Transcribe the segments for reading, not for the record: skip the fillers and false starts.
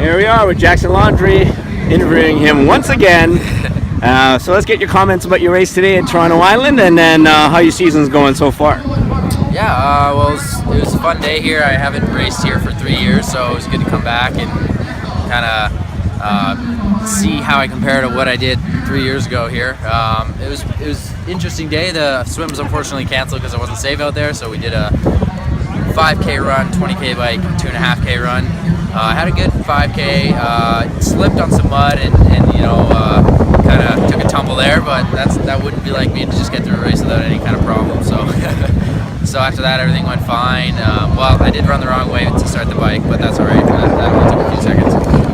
Here we are with Jackson Laundry, interviewing him once again. So let's get your comments about your race today at Toronto Island, and then how your season's going so far. Yeah, well, it was a fun day here. I haven't raced here for 3 years, so it was good to come back and kind of see how I compare to what I did 3 years ago here. It was an interesting day. The swim was unfortunately canceled because I wasn't safe out there, so we did a 5K run, 20K bike, 2.5K run. I had a good 5K, slipped on some mud and kind of took a tumble there, but that wouldn't be like me to just get through a race without any kind of problem. So after that, everything went fine. Well, I did run the wrong way to start the bike, but that's all right. That only took a few seconds.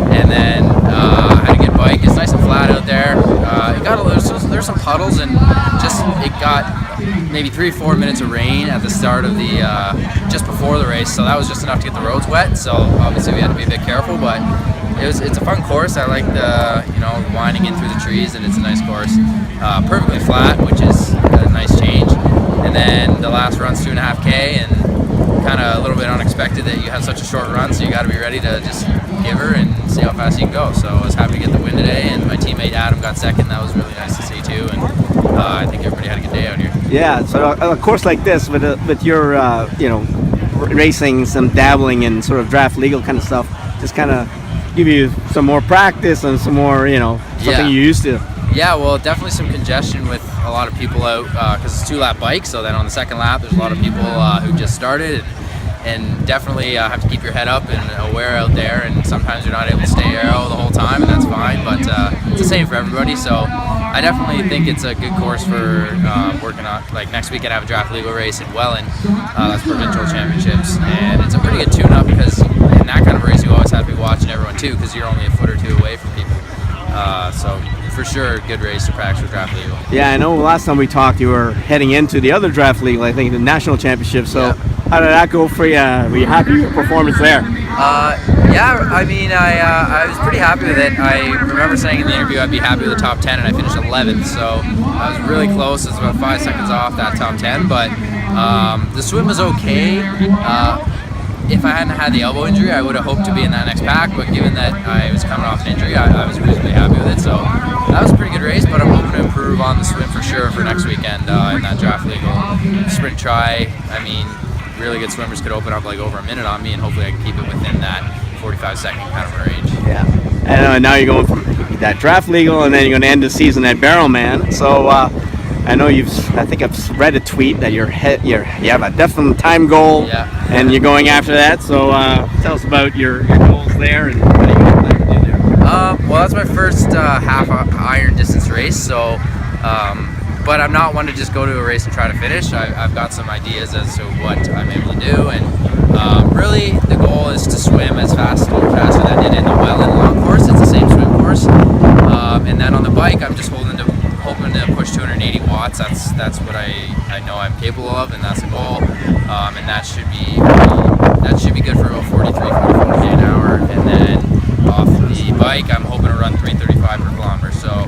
And then I had a good bike. It's nice and flat out there. There's some puddles, and it got maybe 3-4 minutes of rain at the start of the just before the race, so that was just enough to get the roads wet. So obviously we had to be a bit careful, but it's a fun course. I like the winding in through the trees, and it's a nice course. Perfectly flat, which is a nice change. And then the last run's 2.5K, and kind of a little bit unexpected that you have such a short run, so you got to be ready to just give her and see how fast you can go. So I was happy to get the win today, and my teammate Adam got second. That was really nice to see too, and I think everybody had a good day out here. Yeah, so a course like this with your racing, some dabbling in sort of draft legal kind of stuff, just kind of give you some more practice and some more something you used to. Yeah, well, definitely some congestion with a lot of people out because it's a 2-lap bike. So then on the second lap, there's a lot of people who just started, and definitely have to keep your head up and aware out there. And sometimes you're not able to stay aero the whole time, and that's fine. But it's the same for everybody. So I definitely think it's a good course for working on. Like next week, I have a draft legal race in Welland. That's provincial championships, and it's a pretty good tune-up because in that kind of race, you always have to be watching everyone too because you're only a foot or two away from people. So for sure, good race to practice with draft legal. Yeah, I know last time we talked, you were heading into the other draft legal, I think the national championship. So how did that go for you? Were you happy with your performance there? Yeah, I mean, I was pretty happy with it. I remember saying in the interview I'd be happy with the top 10, and I finished 11th, so I was really close. It was about 5 seconds off that top 10, but the swim was okay. If I hadn't had the elbow injury, I would have hoped to be in that next pack, but given that I was coming off an injury, I was reasonably happy with it. So that was a pretty good race, but I'm hoping to improve on the swim for sure for next weekend in that draft legal sprint tri. I mean, really good swimmers could open up like over a minute on me, and hopefully I can keep it within that 45-second kind of range. Yeah, and now you're going from that draft legal, and then you're going to end the season at Barrelman. So I know I think I've read a tweet that you have a definite time goal, and you're going after that. So tell us about your goals there and what are you going to do there? Well, that's my first half iron distance race. So, but I'm not one to just go to a race and try to finish. I've got some ideas as to what I'm able to do, and really the goal is to swim as fast or faster than I did in the Welland long course. It's the same swim course, and then on the bike, I'm just hoping to push 280 watts. That's what I know I'm capable of, and that's the goal. And that should be good for about 43-44 an hour. And then off the bike, I'm hoping to run 3:35 per kilometer. So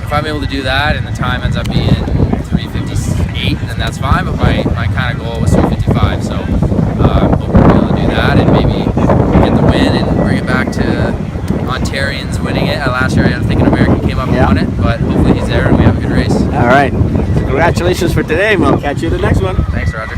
if I'm able to do that, and the time ends up being 3:58, then that's fine. But my kind of goal was 3:55. So I'm hoping to be able to do that, and maybe get the win and bring it back to Ontarians winning it. Last year I don't think an American came up and won it, but hopefully he's there and we have a good race. All right. Congratulations for today. We'll catch you in the next one. Thanks, Roger.